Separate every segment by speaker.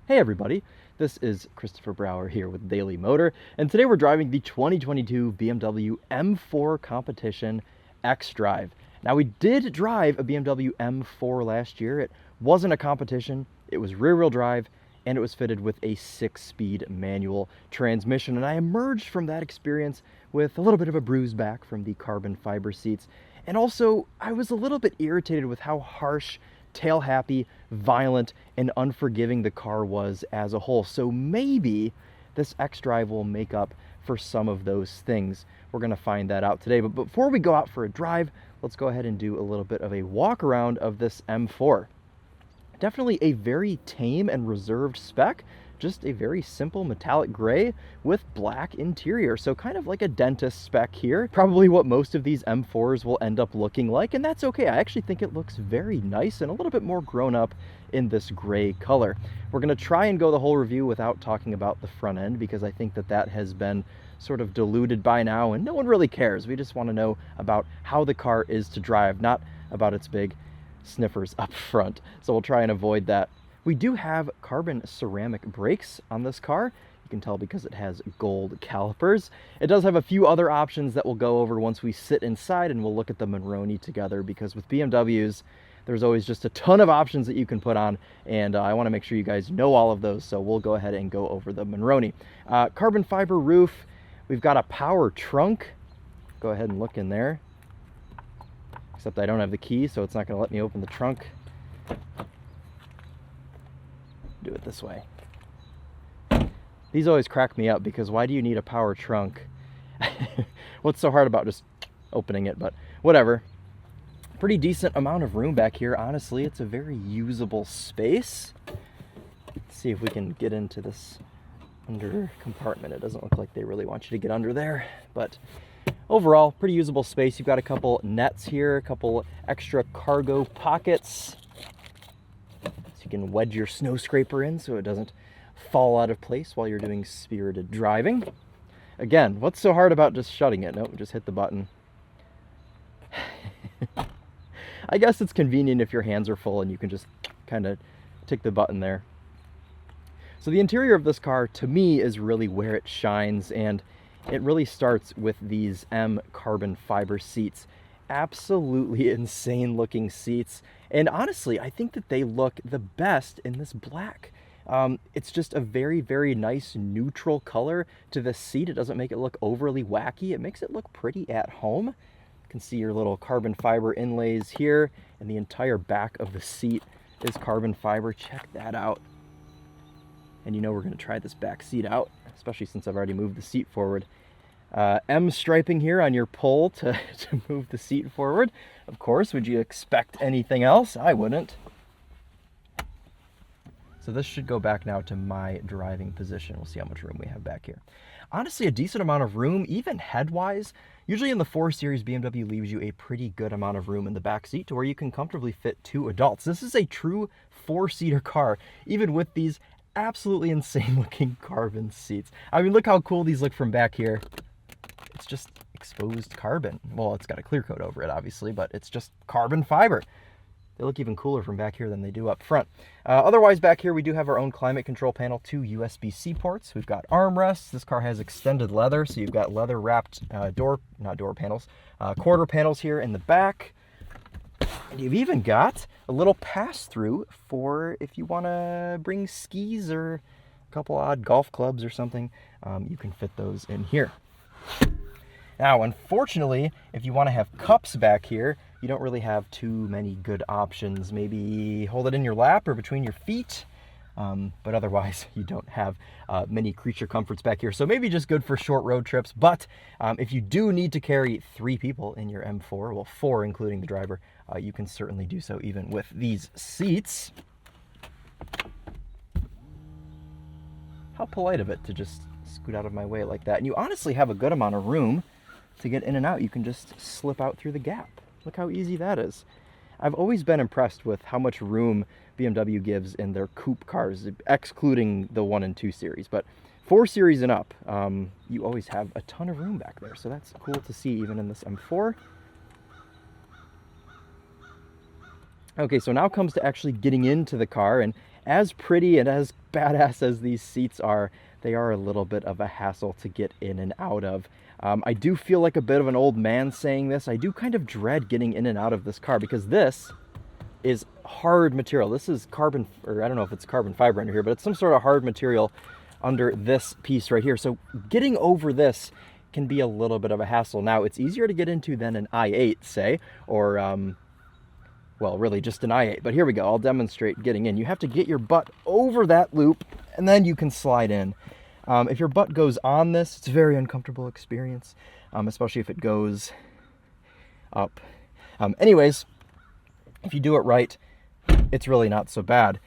Speaker 1: Hey everybody, this is Christopher Brower here with Daily Motor, and today we're driving the 2022 BMW M4 Competition xDrive. Now we did drive a BMW M4 last year. It wasn't a competition, it was rear-wheel drive, and it was fitted with a 6-speed manual transmission, and I emerged from that experience with a little bit of a bruise back from the carbon fiber seats, and also I was a little bit irritated with how harsh, tail happy, violent, and unforgiving the car was as a whole. So maybe this xDrive will make up for some of those things. We're going to find that out today. But before we go out for a drive, let's go ahead and do a little bit of a walk around of this M4. Definitely a very tame and reserved spec, just a very simple metallic gray with black interior. So kind of like a dentist spec here. Probably what most of these M4s will end up looking like, and that's okay. I actually think it looks very nice and a little bit more grown up in this gray color. We're gonna try and go the whole review without talking about the front end because I think that that has been sort of diluted by now and no one really cares. We just wanna know about how the car is to drive, not about its big sniffers up front. So we'll try and avoid that. We do have carbon ceramic brakes on this car. You can tell because it has gold calipers. It does have a few other options that we'll go over once we sit inside and we'll look at the Monroney together, because with BMWs, there's always just a ton of options that you can put on, and I want to make sure you guys know all of those, so we'll go ahead and go over the Monroney. Carbon fiber roof. We've got a power trunk. Go ahead and look in there. Except I don't have the key, so it's not going to let me open the trunk. Do it this way. These always crack me up because why do you need a power trunk? What's so hard about just opening it? But whatever. Pretty decent amount of room back here. Honestly, it's a very usable space. Let's see if we can get into this under compartment. It doesn't look like they really want you to get under there, but overall, pretty usable space. You've got a couple nets here, a couple extra cargo pockets. So you can wedge your snow scraper in so it doesn't fall out of place while you're doing spirited driving. Again, what's so hard about just shutting it? Nope, just hit the button. I guess it's convenient if your hands are full and you can just kind of tick the button there. So the interior of this car, to me, is really where it shines, and it really starts with these M carbon fiber seats. Absolutely insane looking seats. And honestly, I think that they look the best in this black. It's just a very, very nice neutral color to the seat. It doesn't make it look overly wacky. It makes it look pretty at home. You can see your little carbon fiber inlays here, and the entire back of the seat is carbon fiber. Check that out. And you know we're going to try this back seat out, especially since I've already moved the seat forward. M striping here on your pull to move the seat forward. Of course, would you expect anything else? I wouldn't. So this should go back now to my driving position. We'll see how much room we have back here. Honestly, a decent amount of room, even head-wise. Usually in the 4 Series, BMW leaves you a pretty good amount of room in the back seat to where you can comfortably fit 2 adults. This is a true 4-seater car, even with these absolutely insane looking carbon seats. I mean, look how cool these look from back here. It's just exposed carbon. Well, it's got a clear coat over it, obviously, but it's just carbon fiber. They look even cooler from back here than they do up front. Otherwise, back here, we do have our own climate control panel, 2 USB-C ports. We've got armrests. This car has extended leather, so you've got leather-wrapped quarter panels here in the back. And you've even got a little pass-through for if you want to bring skis or a couple odd golf clubs or something. You can fit those in here. Now, unfortunately, if you want to have cups back here, you don't really have too many good options. Maybe hold it in your lap or between your feet, but otherwise you don't have many creature comforts back here. So maybe just good for short road trips, but if you do need to carry 3 people in your M4, well, 4 including the driver, you can certainly do so even with these seats. How polite of it to just scoot out of my way like that. And you honestly have a good amount of room to get in and out. You can just slip out through the gap. Look how easy that is. I've always been impressed with how much room BMW gives in their coupe cars, excluding the 1 and 2 Series. But 4 Series and up, you always have a ton of room back there. So that's cool to see even in this M4. Okay, so now comes to actually getting into the car, and as pretty and as badass as these seats are, they are a little bit of a hassle to get in and out of. I do feel like a bit of an old man saying this. I do kind of dread getting in and out of this car because this is hard material. This is carbon, or I don't know if it's carbon fiber under here, but it's some sort of hard material under this piece right here. So getting over this can be a little bit of a hassle. Now, it's easier to get into than an i8, say, or, well, really just an i8. But here we go. I'll demonstrate getting in. You have to get your butt over that loop, and then you can slide in. If your butt goes on this, it's a very uncomfortable experience, especially if it goes up. Anyways, if you do it right, it's really not so bad.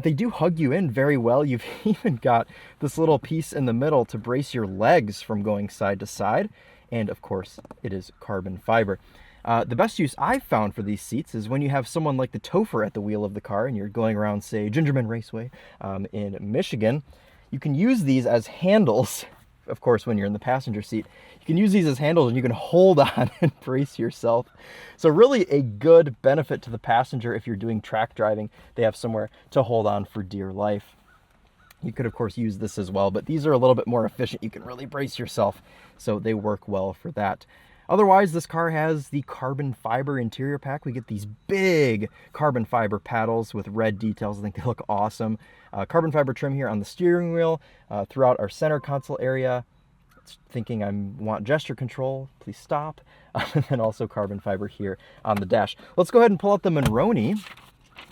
Speaker 1: They do hug you in very well. You've even got this little piece in the middle to brace your legs from going side to side. And of course, it is carbon fiber. The best use I've found for these seats is when you have someone like the Topher at the wheel of the car and you're going around, say, Gingerman Raceway in Michigan. You can use these as handles. Of course, when you're in the passenger seat, you can use these as handles and you can hold on and brace yourself. So really a good benefit to the passenger if you're doing track driving. They have somewhere to hold on for dear life. You could, of course, use this as well, but these are a little bit more efficient. You can really brace yourself, so they work well for that. Otherwise, this car has the carbon fiber interior pack. We get these big carbon fiber paddles with red details. I think they look awesome. Carbon fiber trim here on the steering wheel, throughout our center console area. It's thinking I want gesture control, please stop. And then also carbon fiber here on the dash. Let's go ahead and pull out the Monroney.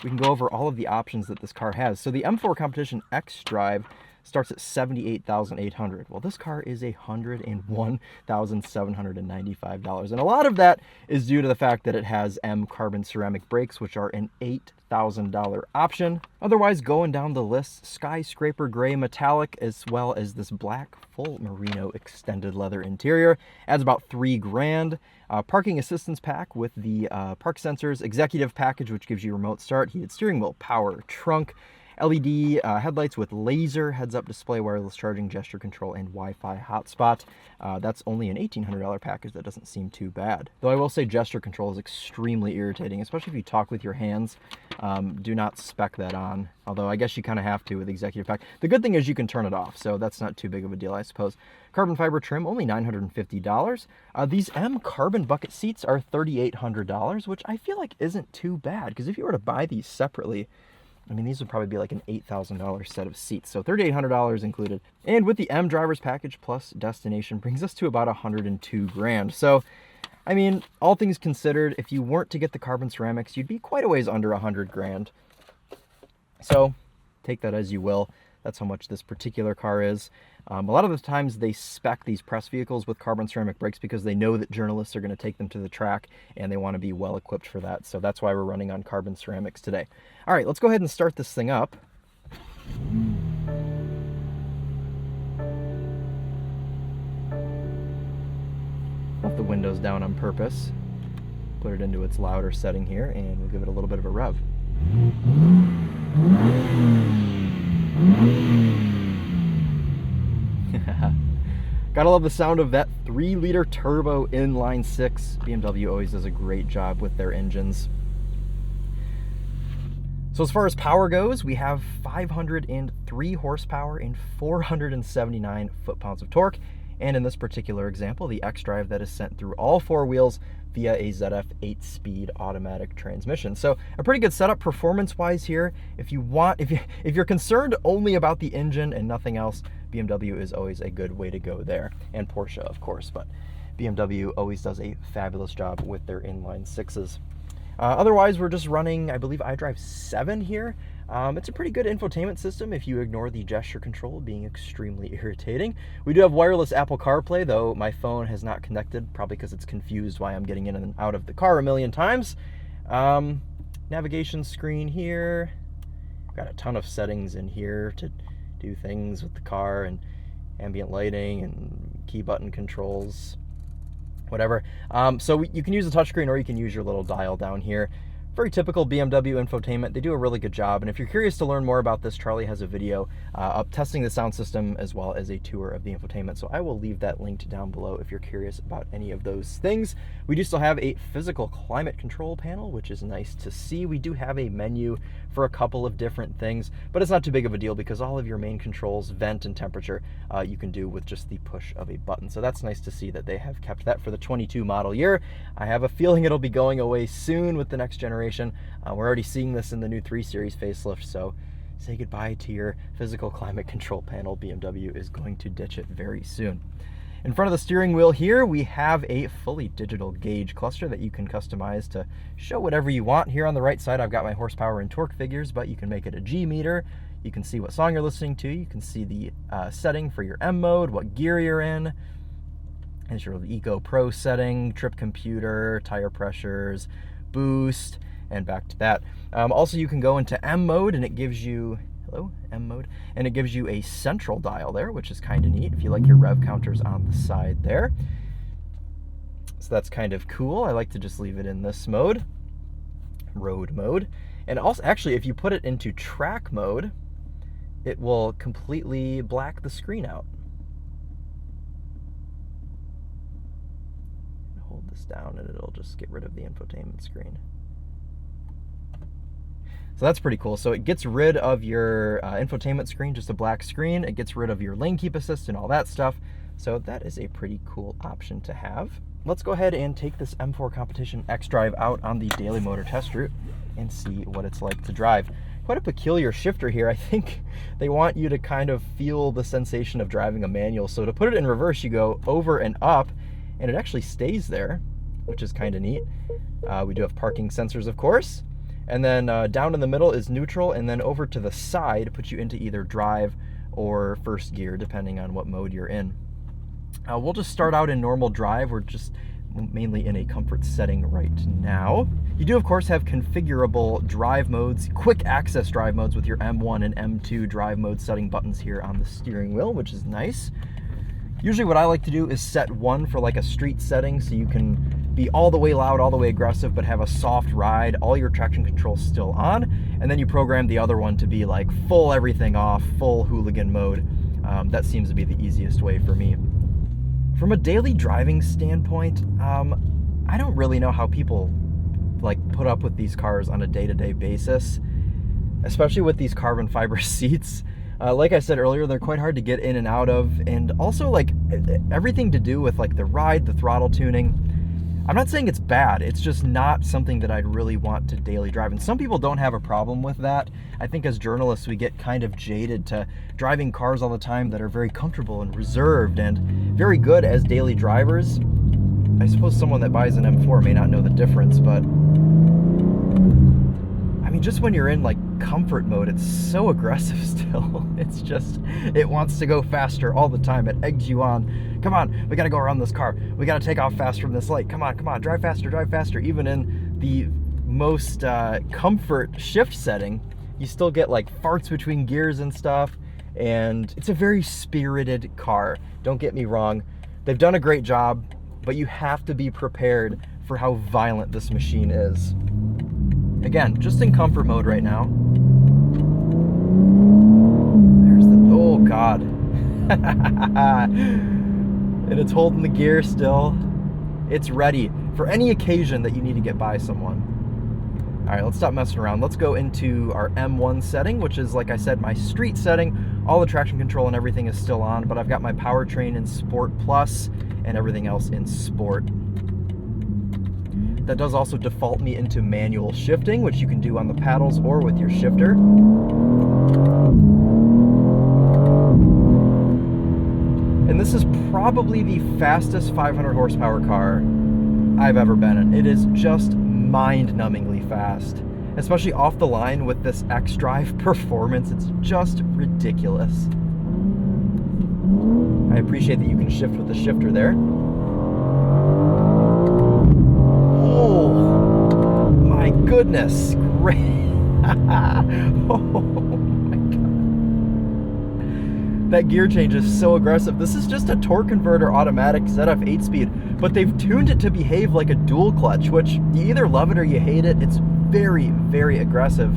Speaker 1: We can go over all of the options that this car has. So the M4 Competition xDrive starts at $78,800. Well, this car is $101,795. And a lot of that is due to the fact that it has M carbon ceramic brakes, which are an $8,000 option. Otherwise, going down the list, skyscraper gray metallic, as well as this black full merino extended leather interior, adds about $3,000. Parking assistance pack with the park sensors, executive package, which gives you remote start, heated steering wheel, power trunk, LED headlights with laser heads-up display, wireless charging, gesture control, and Wi-Fi hotspot. That's only an $1,800 package. That doesn't seem too bad. Though I will say gesture control is extremely irritating, especially if you talk with your hands. Do not spec that on, although I guess you kind of have to with executive pack. The good thing is you can turn it off, so that's not too big of a deal, I suppose. Carbon fiber trim, only $950. These M carbon bucket seats are $3,800, which I feel like isn't too bad, because if you were to buy these separately, I mean, these would probably be like an $8,000 set of seats. So $3,800 included. And with the M drivers package plus destination brings us to about $102,000. So, I mean, all things considered, if you weren't to get the carbon ceramics, you'd be quite a ways under $100,000. So take that as you will. That's how much this particular car is. A lot of the times they spec these press vehicles with carbon ceramic brakes because they know that journalists are going to take them to the track and they want to be well equipped for that. So that's why we're running on carbon ceramics today. All right, let's go ahead and start this thing up. Left the windows down on purpose. Put it into its louder setting here and we'll give it a little bit of a rev. Gotta love the sound of that 3-liter turbo inline 6. BMW always does a great job with their engines. So as far as power goes, we have 503 horsepower and 479 foot-pounds of torque. And in this particular example, the xDrive that is sent through all 4 wheels via a ZF 8-speed automatic transmission. So a pretty good setup performance-wise here. If you're concerned only about the engine and nothing else, BMW is always a good way to go there. And Porsche, of course, but BMW always does a fabulous job with their inline 6s. Otherwise, we're just running, I believe, iDrive 7 here. It's a pretty good infotainment system if you ignore the gesture control being extremely irritating. We do have wireless Apple CarPlay, though my phone has not connected, probably because it's confused why I'm getting in and out of the car a million times. Navigation screen here. Got a ton of settings in here to do things with the car, and ambient lighting and key button controls, whatever. So you can use a touchscreen or you can use your little dial down here. Very typical BMW infotainment. They do a really good job. And if you're curious to learn more about this, Charlie has a video up testing the sound system as well as a tour of the infotainment. So I will leave that linked down below if you're curious about any of those things. We do still have a physical climate control panel, which is nice to see. We do have a menu for a couple of different things, but it's not too big of a deal because all of your main controls, vent and temperature, you can do with just the push of a button. So that's nice to see that they have kept that for the 22 model year. I have a feeling it'll be going away soon with the next generation. We're already seeing this in the new 3 Series facelift, so say goodbye to your physical climate control panel. BMW is going to ditch it very soon. In front of the steering wheel here, we have a fully digital gauge cluster that you can customize to show whatever you want. Here on the right side, I've got my horsepower and torque figures, but you can make it a G meter. You can see what song you're listening to. You can see the setting for your M mode, what gear you're in. There's your Eco Pro setting, trip computer, tire pressures, boost, and back to that. Also, you can go into M mode, and it gives you, hello, M mode, and it gives you a central dial there, which is kind of neat if you like your rev counters on the side there. So that's kind of cool. I like to just leave it in this mode, road mode. And also, actually, if you put it into track mode, it will completely black the screen out. Hold this down and it'll just get rid of the infotainment screen. So that's pretty cool. So it gets rid of your infotainment screen, just a black screen. It gets rid of your lane keep assist and all that stuff. So that is a pretty cool option to have. Let's go ahead and take this M4 Competition xDrive out on the daily motor test route and see what it's like to drive. Quite a peculiar shifter here. I think they want you to kind of feel the sensation of driving a manual. So to put it in reverse, you go over and up, and it actually stays there, which is kind of neat. We do have parking sensors, of course. And then down in the middle is neutral, and then over to the side puts you into either drive or first gear, depending on what mode you're in. We'll just start out in normal drive. We're just mainly in a comfort setting right now. You do, of course, have configurable drive modes, quick access drive modes with your M1 and M2 drive mode setting buttons here on the steering wheel, which is nice. Usually what I like to do is set one for like a street setting, so you can be all the way loud, all the way aggressive, but have a soft ride, all your traction control still on, and then you program the other one to be like full everything off, full hooligan mode. That seems to be the easiest way for me. From a daily driving standpoint, I don't really know how people like put up with these cars on a day-to-day basis, especially with these carbon fiber seats. Like I said earlier, they're quite hard to get in and out of, and also like everything to do with like the ride, the throttle tuning. I'm not saying it's bad, it's just not something that I'd really want to daily drive. And some people don't have a problem with that. I think as journalists, we get kind of jaded to driving cars all the time that are very comfortable and reserved and very good as daily drivers. I suppose someone that buys an M4 may not know the difference, but I mean, just when you're in like comfort mode, it's so aggressive still. It's just, it wants to go faster all the time. It eggs you on. Come on, we gotta go around this car. We gotta take off fast from this light. Come on, drive faster. Even in the most comfort shift setting, you still get like farts between gears and stuff. And it's a very spirited car. Don't get me wrong. They've done a great job, but you have to be prepared for how violent this machine is. Again, just in comfort mode right now. There's the, oh God. And it's holding the gear still. It's ready for any occasion that you need to get by someone. All right, let's stop messing around. Let's go into our M1 setting, which is, like I said, my street setting. All the traction control and everything is still on, but I've got my powertrain in Sport Plus and everything else in Sport. That does also default me into manual shifting, which you can do on the paddles or with your shifter. And this is probably the fastest 500 horsepower car I've ever been in. It is just mind-numbingly fast, especially off the line with this xDrive performance. It's just ridiculous. I appreciate that you can shift with the shifter there. Oh my goodness, great. Oh my God. That gear change is so aggressive. This is just a torque converter automatic ZF 8-speed, but they've tuned it to behave like a dual clutch, which you either love it or you hate it. It's very, very aggressive.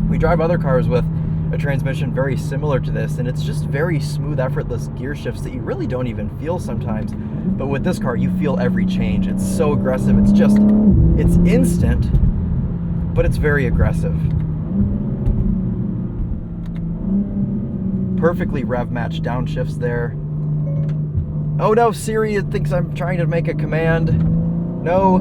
Speaker 1: We drive other cars with a transmission very similar to this, and it's just very smooth, effortless gear shifts that you really don't even feel sometimes. But with this car, you feel every change. It's so aggressive. It's instant, but it's very aggressive. Perfectly rev matched downshifts there. Oh no, Siri thinks I'm trying to make a command. No.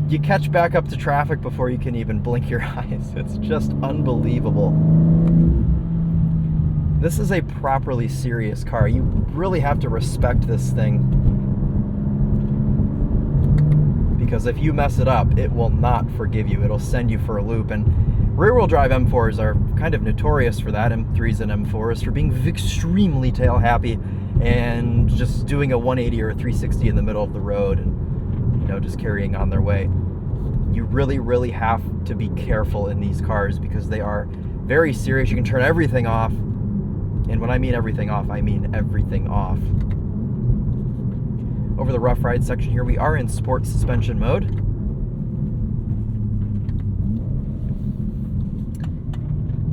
Speaker 1: You catch back up to traffic before you can even blink your eyes. It's just unbelievable. This is a properly serious car. You really have to respect this thing, because if you mess it up, it will not forgive you. It'll send you for a loop. And rear-wheel drive M4s are kind of notorious for that, M3s and M4s, for being extremely tail happy and just doing a 180 or a 360 in the middle of the road and, you know, just carrying on their way. You really, really have to be careful in these cars because they are very serious. You can turn everything off. And when I mean everything off, I mean everything off. Over the rough ride section here, we are in sport suspension mode.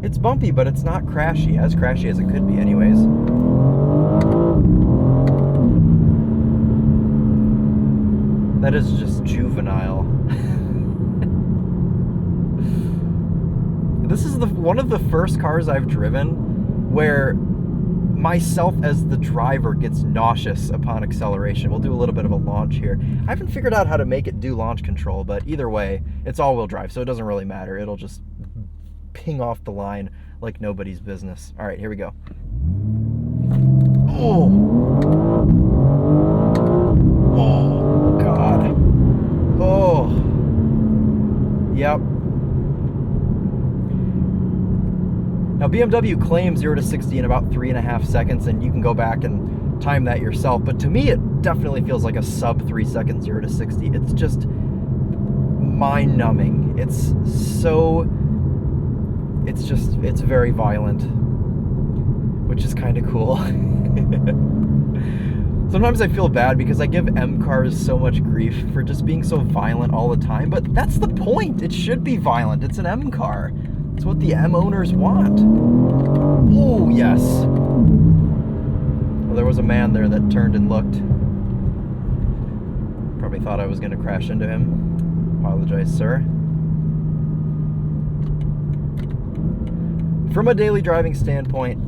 Speaker 1: It's bumpy, but it's not crashy, as it could be anyways. That is just juvenile. This is one of the first cars I've driven where myself as the driver gets nauseous upon acceleration. We'll do a little bit of a launch here. I haven't figured out how to make it do launch control, but either way, it's all-wheel drive, so it doesn't really matter. It'll just ping off the line like nobody's business. All right, here we go. Oh! Oh, God. Oh. Yep. Now, BMW claims 0 to 60 in about 3.5 seconds, and you can go back and time that yourself. But to me, it definitely feels like a sub 3 second 0 to 60. It's just mind-numbing. It's very violent, which is kind of cool. Sometimes I feel bad because I give M cars so much grief for just being so violent all the time, but that's the point. It should be violent. It's an M car. It's what the M owners want. Oh, yes. Well, there was a man there that turned and looked. Probably thought I was going to crash into him. Apologize, sir. From a daily driving standpoint,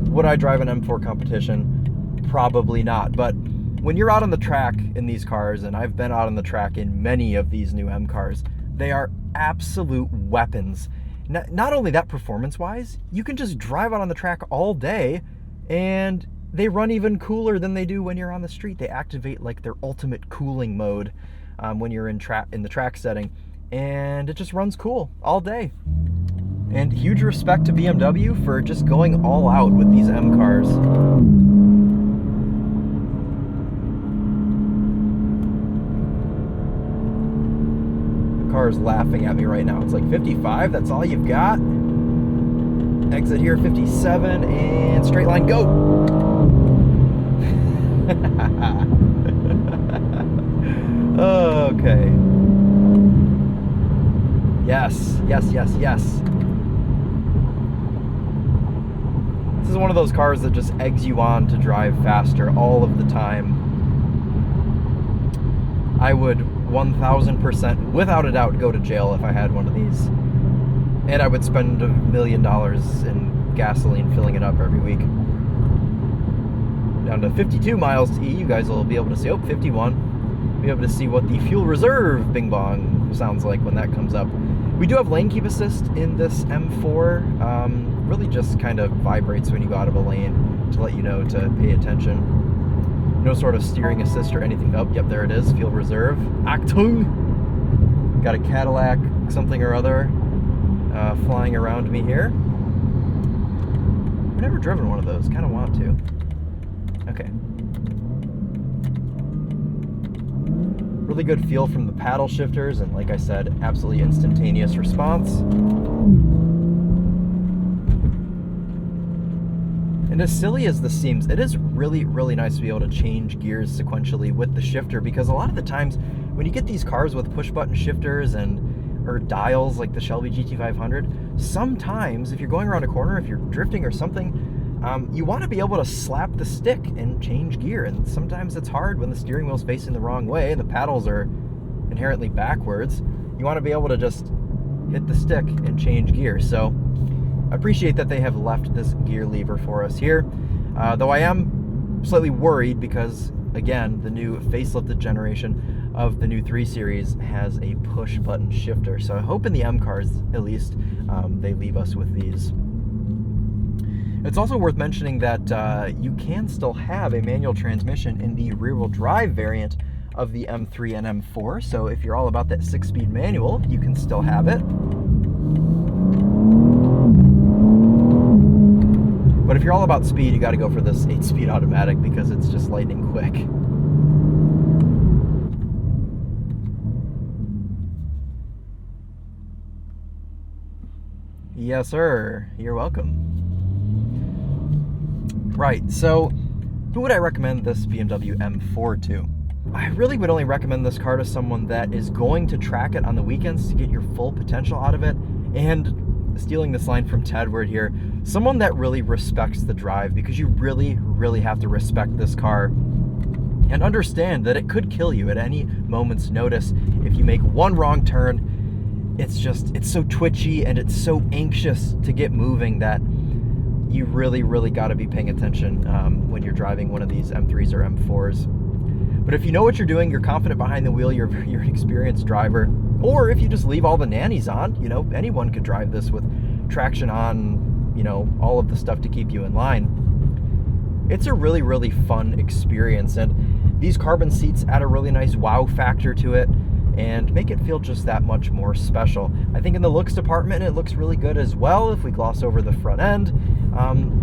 Speaker 1: would I drive an M4 Competition? Probably not. But when you're out on the track in these cars, and I've been out on the track in many of these new M cars, they are absolute weapons. Not only that, performance-wise, you can just drive out on the track all day, and they run even cooler than they do when you're on the street. They activate like their ultimate cooling mode when you're in the track setting, and it just runs cool all day. And huge respect to BMW for just going all out with these M cars. The car is laughing at me right now. It's like 55, that's all you've got? Exit here, 57, and straight line, go! Okay. Yes, yes, yes, yes. This is one of those cars that just eggs you on to drive faster all of the time. I would 1000%, without a doubt, go to jail if I had one of these. And I would spend $1 million in gasoline filling it up every week. Down to 52 miles to E, you guys will be able to see, oh, 51. Be able to see what the fuel reserve bing bong sounds like when that comes up. We do have lane keep assist in this M4. Really just kind of vibrates when you go out of a lane to let you know to pay attention. No sort of steering assist or anything. Oh, yep, there it is, fuel reserve. Achtung! Got a Cadillac something or other flying around me here. I've never driven one of those, kind of want to. Okay. Really good feel from the paddle shifters, and like I said, absolutely instantaneous response. And as silly as this seems, it is really, really nice to be able to change gears sequentially with the shifter, because a lot of the times when you get these cars with push-button shifters or dials like the Shelby GT500, sometimes if you're going around a corner, if you're drifting or something, you want to be able to slap the stick and change gear, and sometimes it's hard when the steering wheel's facing the wrong way and the paddles are inherently backwards. You want to be able to just hit the stick and change gear. So I appreciate that they have left this gear lever for us here, though I am slightly worried because, again, the new facelifted generation of the new 3 Series has a push button shifter. So I hope in the M cars, at least, they leave us with these. It's also worth mentioning that you can still have a manual transmission in the rear-wheel drive variant of the M3 and M4. So if you're all about that 6-speed manual, you can still have it. But if you're all about speed, you got to go for this 8-speed automatic because it's just lightning quick. Yes, sir. You're welcome. Right, so who would I recommend this BMW M4 to? I really would only recommend this car to someone that is going to track it on the weekends to get your full potential out of it, and stealing this line from Tedward here, someone that really respects the drive, because you really, really have to respect this car and understand that it could kill you at any moment's notice if you make one wrong turn. It's so twitchy and it's so anxious to get moving that you really, really got to be paying attention when you're driving one of these M3s or M4s. But if you know what you're doing, you're confident behind the wheel, you're an experienced driver, or if you just leave all the nannies on, anyone could drive this with traction on, all of the stuff to keep you in line. It's a really, really fun experience, and these carbon seats add a really nice wow factor to it and make it feel just that much more special. I think in the looks department, it looks really good as well. If we gloss over the front end,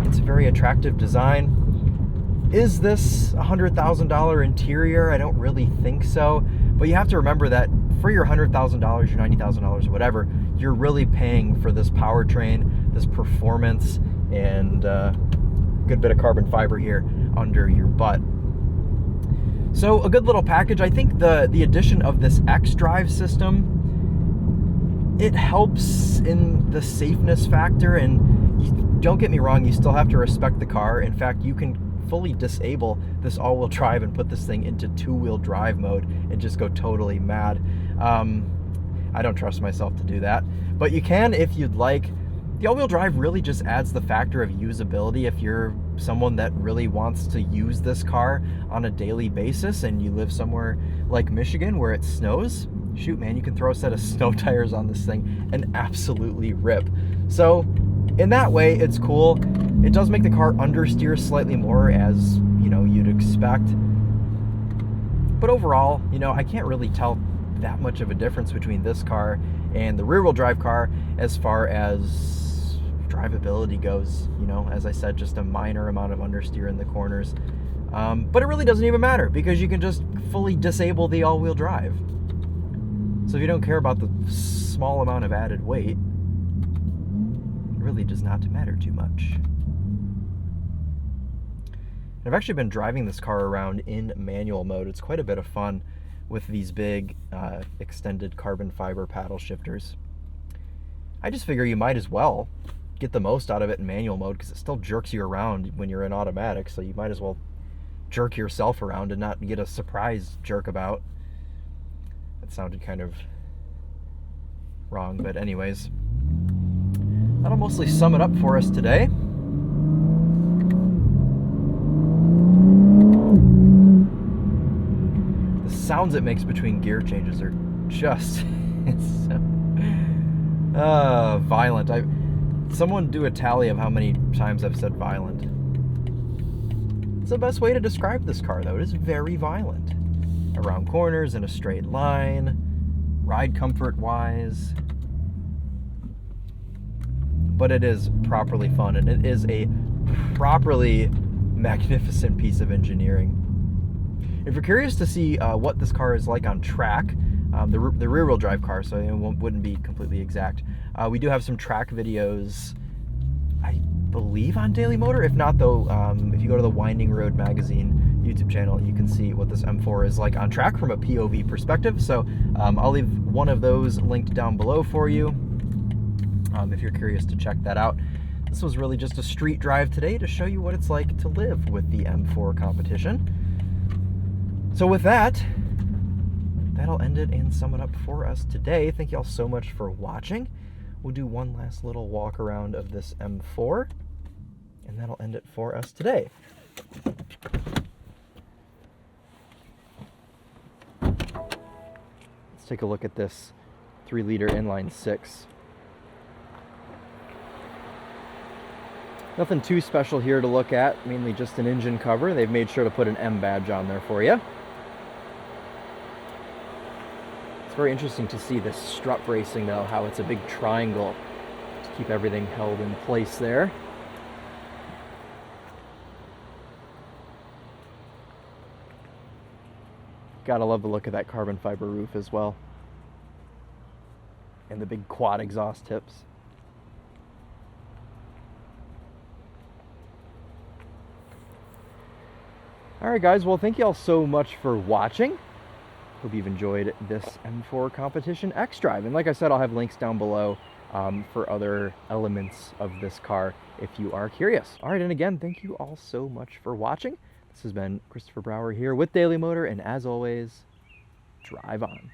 Speaker 1: it's a very attractive design. Is this a $100,000 interior? I don't really think so, but you have to remember that for your $100,000, your $90,000, whatever, you're really paying for this powertrain, this performance, and a good bit of carbon fiber here under your butt. So a good little package. I think the addition of this xDrive system, it helps in the safeness factor, and don't get me wrong, you still have to respect the car. In fact, you can fully disable this all-wheel drive and put this thing into 2-wheel drive mode and just go totally mad. I don't trust myself to do that, but you can if you'd like. The all-wheel drive really just adds the factor of usability. If you're someone that really wants to use this car on a daily basis and you live somewhere like Michigan where it snows, shoot man, you can throw a set of snow tires on this thing and absolutely rip. So in that way, it's cool. It does make the car understeer slightly more, as you'd expect. But overall, I can't really tell that much of a difference between this car and the rear-wheel drive car as far as drivability goes. As I said, just a minor amount of understeer in the corners. But it really doesn't even matter because you can just fully disable the all-wheel drive. So if you don't care about the small amount of added weight, it really does not matter too much. I've actually been driving this car around in manual mode. It's quite a bit of fun with these big extended carbon fiber paddle shifters. I just figure you might as well get the most out of it in manual mode because it still jerks you around when you're in automatic, so you might as well jerk yourself around and not get a surprise jerk about. That sounded kind of wrong, but anyways, that'll mostly sum it up for us today. The sounds it makes between gear changes are just it's so violent. Someone do a tally of how many times I've said violent. It's the best way to describe this car, though. It is very violent. Around corners, in a straight line, ride comfort wise. But it is properly fun, and it is a properly magnificent piece of engineering. If you're curious to see what this car is like on track, the rear-wheel drive car, so it wouldn't be completely exact, we do have some track videos, I believe, on Daily Motor. If not, though, if you go to the Winding Road Magazine YouTube channel, you can see what this M4 is like on track from a POV perspective. So I'll leave one of those linked down below for you if you're curious to check that out. This was really just a street drive today to show you what it's like to live with the M4 Competition. So with that, that'll end it and sum it up for us today. Thank you all so much for watching. We'll do one last little walk around of this M4, and that'll end it for us today. Let's take a look at this 3-liter inline 6. Nothing too special here to look at, mainly just an engine cover. They've made sure to put an M badge on there for you. It's very interesting to see this strut bracing, though, how it's a big triangle to keep everything held in place there. Gotta love the look of that carbon fiber roof as well. And the big quad exhaust tips. Alright guys, well thank you all so much for watching. Hope you've enjoyed this M4 Competition xDrive. And like I said, I'll have links down below for other elements of this car if you are curious. Alright, and again, thank you all so much for watching. This has been Christopher Brower here with Daily Motor, and as always, drive on.